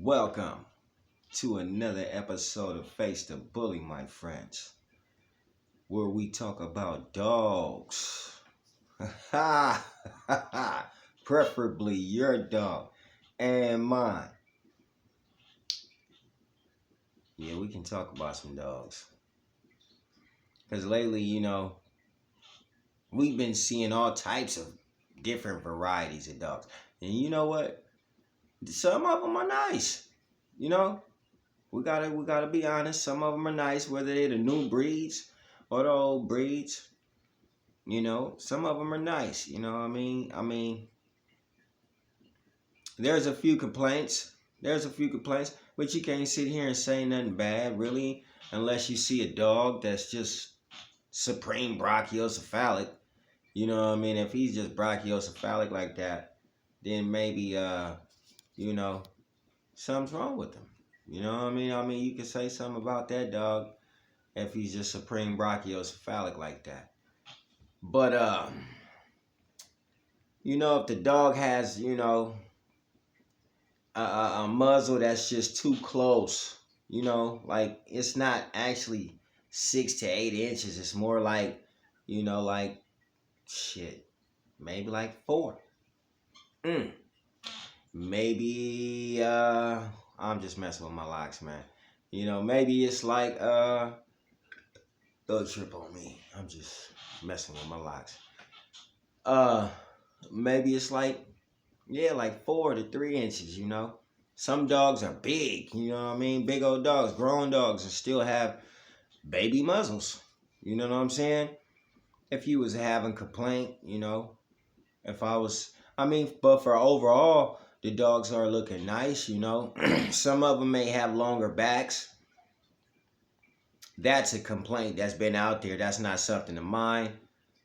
Welcome to another episode of Face the Bully, my friends, where we talk about dogs. Preferably your dog and mine. Yeah, we can talk about some dogs. Because lately, we've been seeing all types of different varieties of dogs. And you know what? Some of them are nice. You know, we gotta be honest. Some of them are nice, whether they're the new breeds or the old breeds. Some of them are nice. You know what I mean, there's a few complaints. But you can't sit here and say nothing bad, really, unless you see a dog that's just supreme brachiocephalic. You know what I mean? If he's just brachiocephalic like that, then maybe you know, something's wrong with him. You know what I mean? You can say something about that dog if he's just supreme brachiocephalic like that. But if the dog has, a muzzle that's just too close, like it's not actually 6 to 8 inches. It's more like, like shit, maybe like 4. Maybe I'm just messing with my locks, man. Maybe it's like don't trip on me. I'm just messing with my locks. Maybe it's like, yeah, like 4 to 3 inches, Some dogs are big, you know what I mean? Big old dogs, grown dogs, and still have baby muzzles. You know what I'm saying? If you was having complaint, if I was, but for overall, the dogs are looking nice, Some of them may have longer backs. That's a complaint that's been out there. That's not something to mind,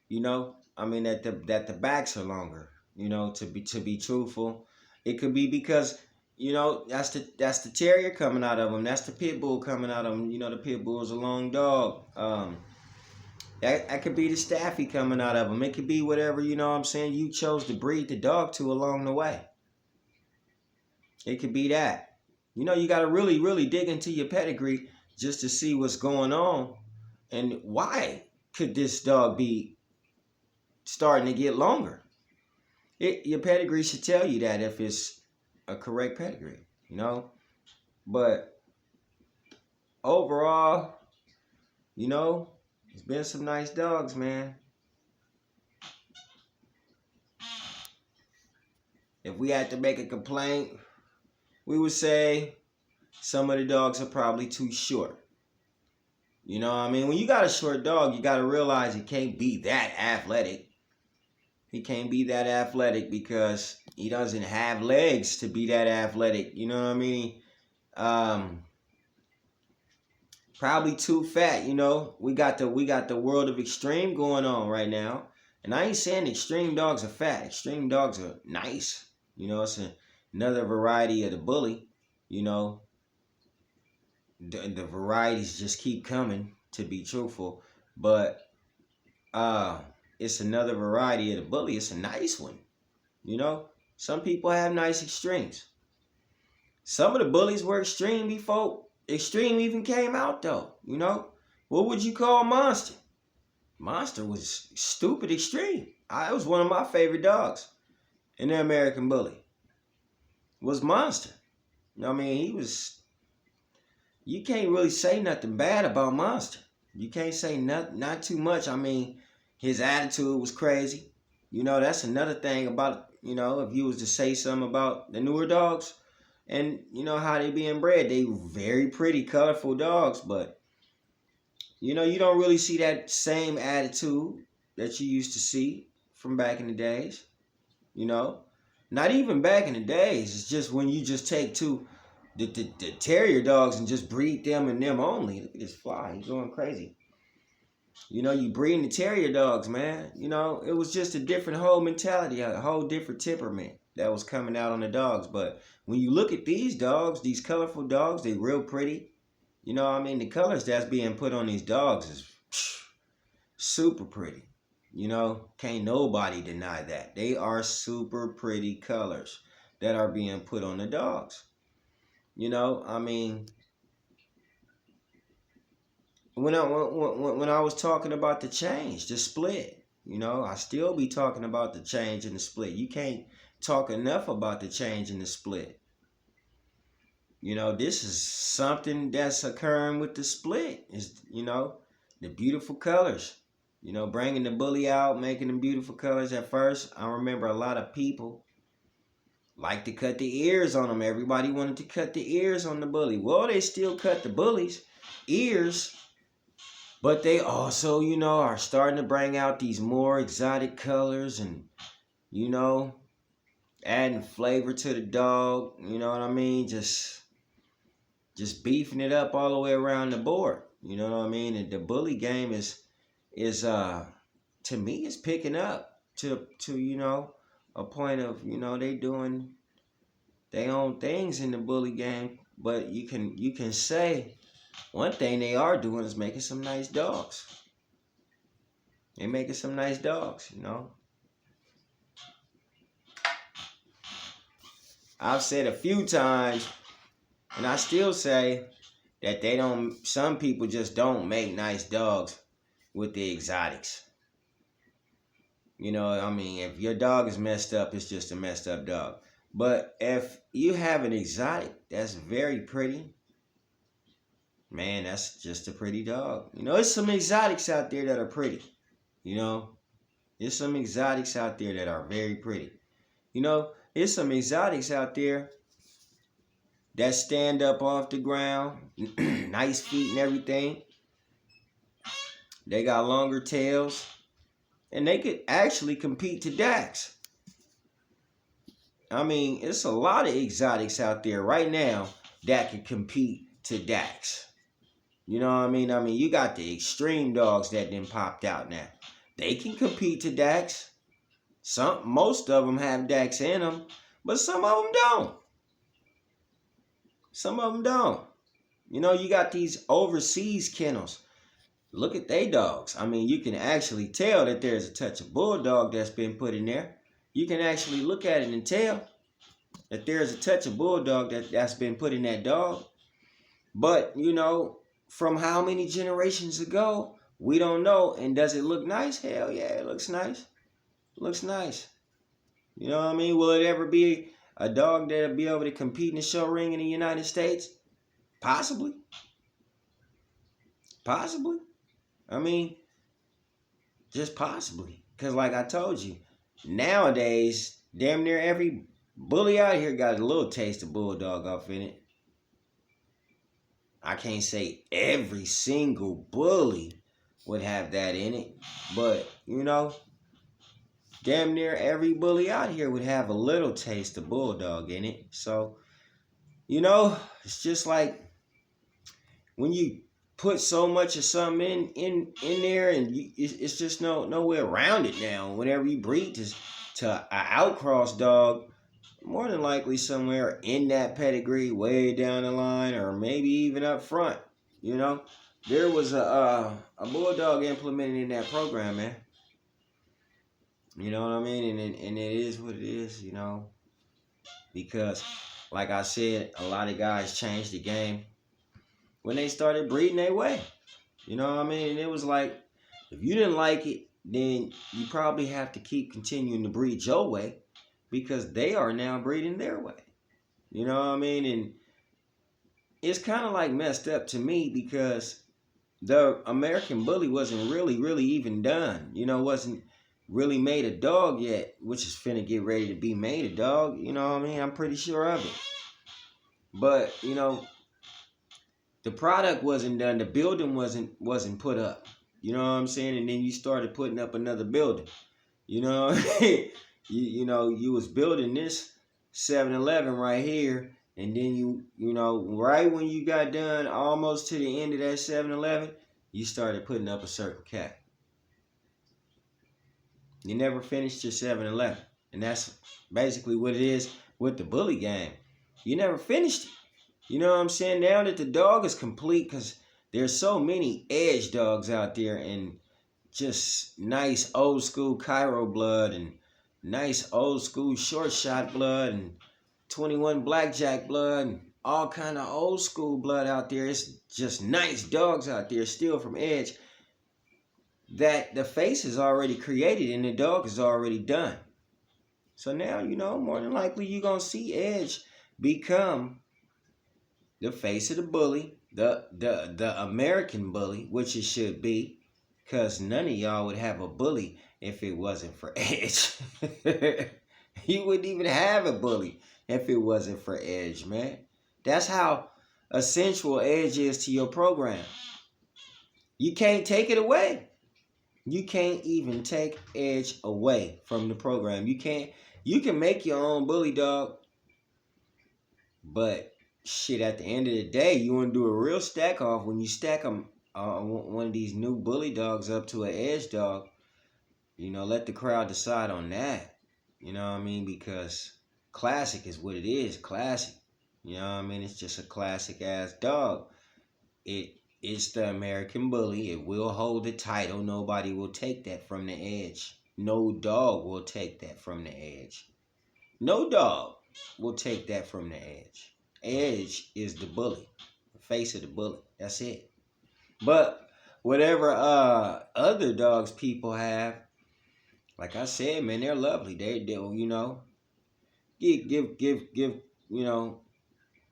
that the backs are longer. To be truthful, it could be because that's the terrier coming out of them. That's the pit bull coming out of them. The pit bull is a long dog. That could be the staffy coming out of them. It could be whatever you chose to breed the dog to along the way. It could be that. You got to really, really dig into your pedigree just to see what's going on and why could this dog be starting to get longer. Your pedigree should tell you that if it's a correct pedigree, But overall, it's been some nice dogs, man. If we had to make a complaint, we would say some of the dogs are probably too short. When you got a short dog, you got to realize he can't be that athletic. He can't be that athletic because he doesn't have legs to be that athletic. You know what I mean? Probably too fat. We got the world of extreme going on right now, and I ain't saying extreme dogs are fat. Extreme dogs are nice. It's another variety of the bully. The varieties just keep coming. To be truthful, but it's another variety of the bully. It's a nice one. Some people have nice extremes. Some of the bullies were extreme before extreme even came out, though. What would you call Monster? Monster was stupid extreme. It was one of my favorite dogs in the American Bully. Was Monster. He was. You can't really say nothing bad about Monster. You can't say not too much. His attitude was crazy. That's another thing about, if you was to say something about the newer dogs and, how they being bred. They very pretty, colorful dogs, but, you don't really see that same attitude that you used to see from back in the days. Not even back in the days. It's just when you just take the terrier dogs and just breed them and them only. Look at this fly. He's going crazy. You breeding the terrier dogs, man. It was just a different whole mentality, a whole different temperament that was coming out on the dogs. But when you look at these dogs, these colorful dogs, they real pretty. The colors that's being put on these dogs is super pretty. Can't nobody deny that. They are super pretty colors that are being put on the dogs. You know, I mean, when I was talking about the change, the split, you know, I still be talking about the change and the split. You can't talk enough about the change and the split. You know, this is something that's occurring with the split. Is, you know, the beautiful colors. You know, bringing the bully out, making them beautiful colors. At first, I remember a lot of people like to cut the ears on them. Everybody wanted to cut the ears on the bully. Well, they still cut the bully's ears, but they also, you know, are starting to bring out these more exotic colors and, you know, adding flavor to the dog. You know what I mean? Just beefing it up all the way around the board. You know what I mean? And the bully game is to me is picking up to you know a point of, you know, they doing their own things in the bully game, but you can say one thing they are doing is making some nice dogs. They're making some nice dogs, you know. I've said a few times, and I still say that they don't. Some people just don't make nice dogs with the exotics. You know, I mean, if your dog is messed up, it's just a messed up dog. But if you have an exotic that's very pretty, man, that's just a pretty dog. You know, there's some exotics out there that are pretty. You know, there's some exotics out there that are very pretty. You know, there's some exotics out there that stand up off the ground, nice feet and everything. They got longer tails, and they could actually compete to Dax. I mean, it's a lot of exotics out there right now that can compete to Dax. You know what I mean? I mean, you got the extreme dogs that then popped out now. They can compete to Dax. Most of them have Dax in them, but some of them don't. Some of them don't. You know, you got these overseas kennels. Look at they dogs. I mean, you can actually tell that there's a touch of bulldog that's been put in there. You can actually look at it and tell that there's a touch of bulldog that's been put in that dog. But, you know, from how many generations ago, we don't know. And does it look nice? Hell yeah, it looks nice. It looks nice. You know what I mean? Will it ever be a dog that'll be able to compete in the show ring in the United States? Possibly. Possibly. I mean, just possibly. Because like I told you, nowadays, damn near every bully out here got a little taste of bulldog off in it. I can't say every single bully would have that in it. But, you know, damn near every bully out here would have a little taste of bulldog in it. So, you know, it's just like when you put so much of something in there, and it's just no way around it now. Whenever you breed to an outcross dog, more than likely somewhere in that pedigree, way down the line, or maybe even up front, you know, there was a bulldog implemented in that program, man. You know what I mean? And it is what it is, you know, because like I said, a lot of guys changed the game when they started breeding their way. You know what I mean? And it was like, if you didn't like it, then you probably have to keep continuing to breed your way, because they are now breeding their way. You know what I mean? And it's kind of like messed up to me, because the American Bully wasn't really even done. You know, wasn't really made a dog yet, which is finna get ready to be made a dog. You know what I mean? I'm pretty sure of it. But, you know, the product wasn't done. The building wasn't put up. You know what I'm saying? And then you started putting up another building. You know, you know, you was building this 7-Eleven right here, and then you know, right when you got done, almost to the end of that 7-Eleven, you started putting up a Circle K. You never finished your 7-Eleven, and that's basically what it is with the bully game. You never finished it. You know what I'm saying? Now that the dog is complete, because there's so many edge dogs out there, and just nice old school Cairo blood, and nice old school short shot blood, and 21 blackjack blood, and all kind of old school blood out there. It's just nice dogs out there still from Edge that the face is already created and the dog is already done. So now, more than likely you're going to see Edge become the face of the bully, the American bully, which it should be, because none of y'all would have a bully if it wasn't for Edge. You wouldn't even have a bully if it wasn't for Edge, man. That's how essential Edge is to your program. You can't take it away. You can't even take Edge away from the program. You can make your own bully dog, but shit, at the end of the day, you want to do a real stack off. When you stack them, one of these new bully dogs up to an Edge dog, let the crowd decide on that. You know what I mean? Because classic is what it is, classic. You know what I mean? It's just a classic ass dog. It's the American bully. It will hold the title. Nobody will take that from the Edge. No dog will take that from the Edge. No dog will take that from the Edge. Edge is the bully, the face of the bully. That's it. But whatever other dogs people have, like I said, man, they're lovely. They'll give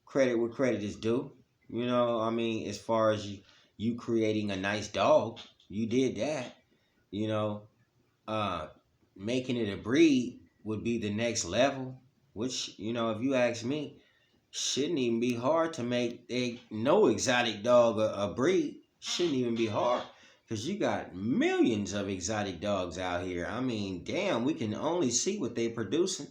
credit where credit is due. As far as you creating a nice dog, you did that. Making it a breed would be the next level, which, if you ask me, shouldn't even be hard to make no exotic dog a breed. Shouldn't even be hard, because you got millions of exotic dogs out here. I mean, damn, we can only see what they producing.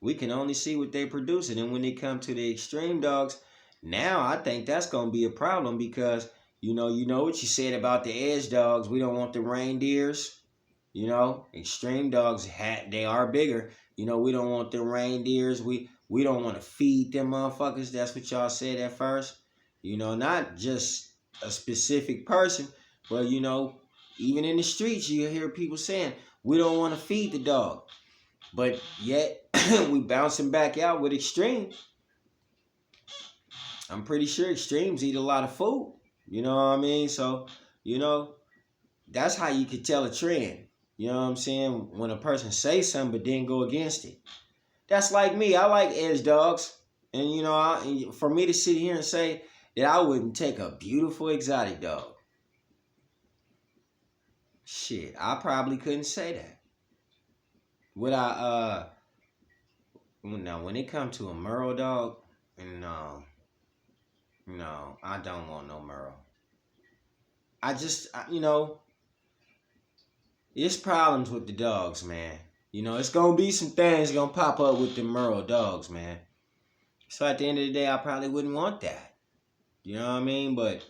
And when it comes to the extreme dogs, now I think that's going to be a problem, because, you know what you said about the Edge dogs. We don't want the reindeers. Extreme dogs, they are bigger. We don't want the reindeers. We don't want to feed them motherfuckers. That's what y'all said at first. Not just a specific person, but, even in the streets, you hear people saying, we don't want to feed the dog. But yet, we bouncing back out with extreme. I'm pretty sure extremes eat a lot of food. You know what I mean? So, that's how you could tell a trend. You know what I'm saying? When a person says something but then go against it. That's like me. I like Edge dogs. And, for me to sit here and say that I wouldn't take a beautiful exotic dog, shit, I probably couldn't say that. Would I, now, when it comes to a Merle dog, no, I don't want no Merle. It's problems with the dogs, man. It's going to be some things going to pop up with the Merle dogs, man. So at the end of the day, I probably wouldn't want that. You know what I mean? But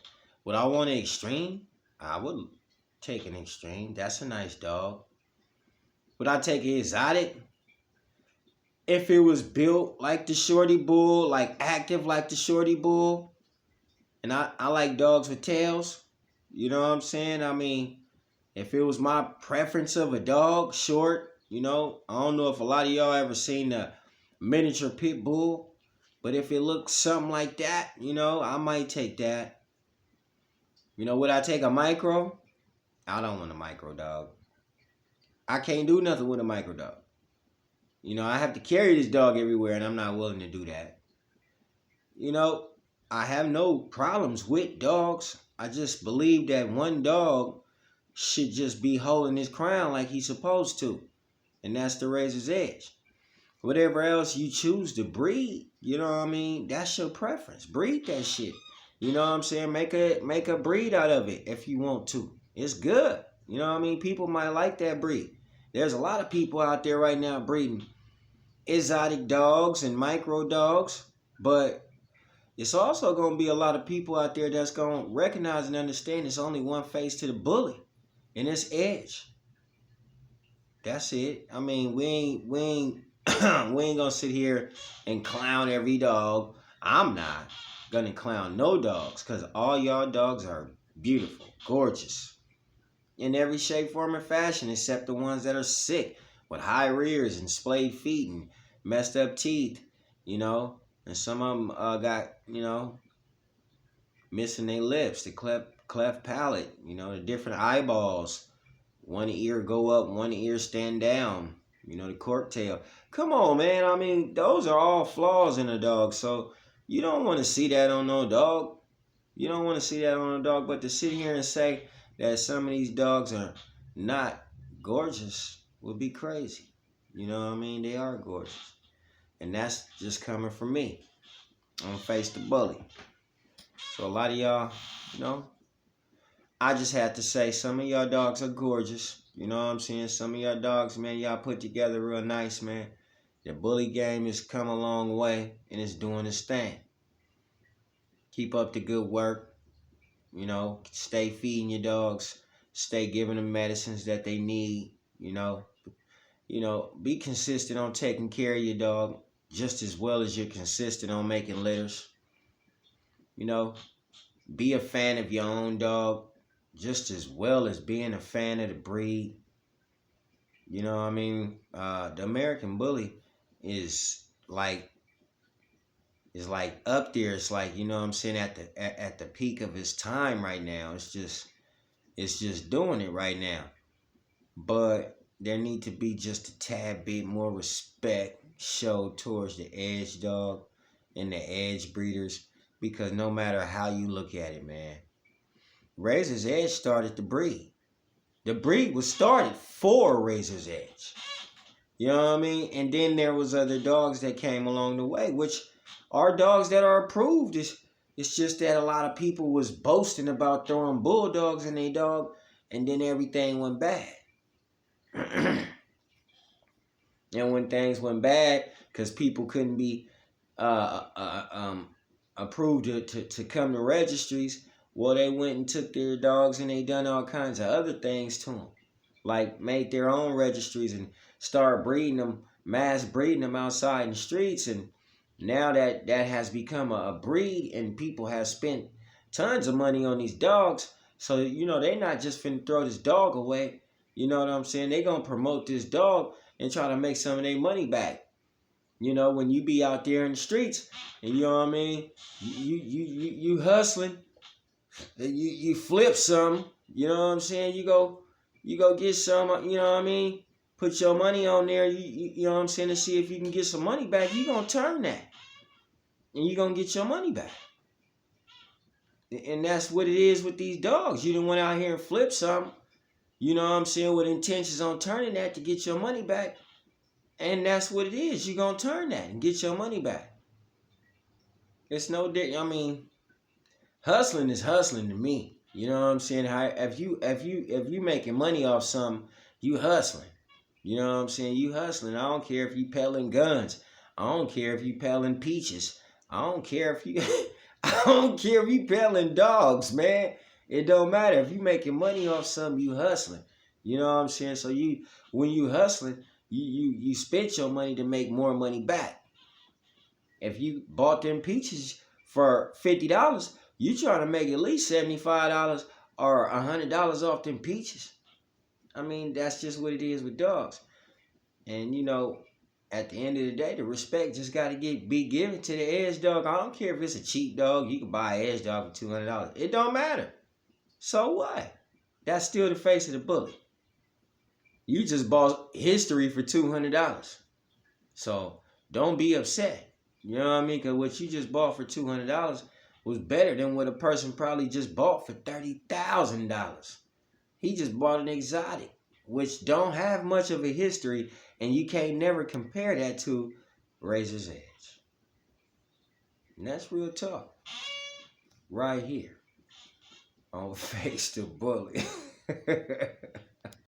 would I want an extreme? I would take an extreme. That's a nice dog. Would I take an exotic? If it was built like the Shorty Bull, like active like the Shorty Bull, and I like dogs with tails, you know what I'm saying? I mean, if it was my preference of a dog, short, I don't know if a lot of y'all ever seen the miniature pit bull, but if it looks something like that, I might take that. Would I take a micro? I don't want a micro dog. I can't do nothing with a micro dog. I have to carry this dog everywhere, and I'm not willing to do that. I have no problems with dogs. I just believe that one dog should just be holding his crown like he's supposed to. And that's the Razor's Edge. Whatever else you choose to breed, that's your preference. Breed that shit. You know what I'm saying? Make a breed out of it if you want to. It's good. People might like that breed. There's a lot of people out there right now breeding exotic dogs and micro dogs, but it's also going to be a lot of people out there that's going to recognize and understand there's only one face to the bully, and it's Edge. That's it. I mean, we ain't gonna sit here and clown every dog. I'm not gonna clown no dogs, because all y'all dogs are beautiful, gorgeous, in every shape, form, and fashion, except the ones that are sick with high rears and splayed feet and messed up teeth, And some of them got, missing their lips, the cleft palate, the different eyeballs. One ear go up, one ear stand down. The cork tail. Come on, man. I mean, those are all flaws in a dog. So you don't want to see that on no dog. You don't want to see that on a dog. But to sit here and say that some of these dogs are not gorgeous would be crazy. You know what I mean? They are gorgeous. And that's just coming from me. I'm Face the Bully. So a lot of y'all, I just had to say some of y'all dogs are gorgeous. You know what I'm saying? Some of y'all dogs, man, y'all put together real nice, man. The bully game has come a long way and it's doing its thing. Keep up the good work. Stay feeding your dogs. Stay giving them medicines that they need. Be consistent on taking care of your dog just as well as you're consistent on making litters. Be a fan of your own dog just as well as being a fan of the breed. You know what I mean? The American Bully is like up there. It's like, you know what I'm saying, at the peak of its time right now. It's just doing it right now. But there need to be just a tad bit more respect showed towards the edge dog and the edge breeders, because no matter how you look at it, man, Razor's Edge started the breed. The breed was started for Razor's Edge. You know what I mean? And then there was other dogs that came along the way, which are dogs that are approved. It's just that a lot of people was boasting about throwing bulldogs in their dog, and then everything went bad. And when things went bad, because people couldn't be approved to come to registries, well, they went and took their dogs and they done all kinds of other things to them. Like made their own registries and started breeding them, mass breeding them outside in the streets. And now that has become a breed and people have spent tons of money on these dogs. So, they not just finna throw this dog away. You know what I'm saying? They gonna promote this dog and try to make some of their money back. When you be out there in the streets and you know what I mean, you hustling, you flip some, you know what I'm saying? You go get some, you know what I mean? Put your money on there, you know what I'm saying, to see if you can get some money back. You gonna turn that. And you gonna get your money back. And that's what it is with these dogs. You done went out here and flipped something, you know what I'm saying, with intentions on turning that to get your money back. And that's what it is. You're going to turn that and get your money back. It's no different. I mean, hustling is hustling to me. You know what I'm saying? If you making money off something, you hustling. You know what I'm saying? You hustling. I don't care if you peddling guns. I don't care if you peddling peaches. I don't care if you I don't care if you peddling dogs, man. It don't matter. If you making money off something, you hustling. You know what I'm saying? So when you hustling, you spent your money to make more money back. If you bought them peaches for $50, you trying to make at least $75 or $100 off them peaches. I mean, that's just what it is with dogs. And at the end of the day, the respect just got to be given to the edge dog. I don't care if it's a cheap dog. You can buy an edge dog for $200. It don't matter. So what? That's still the face of the bully. You just bought history for $200. So don't be upset. You know what I mean? Because what you just bought for $200 was better than what a person probably just bought for $30,000. He just bought an exotic, which don't have much of a history, and you can't never compare that to Razor's Edge. And that's real talk. Right here on Face the Bully.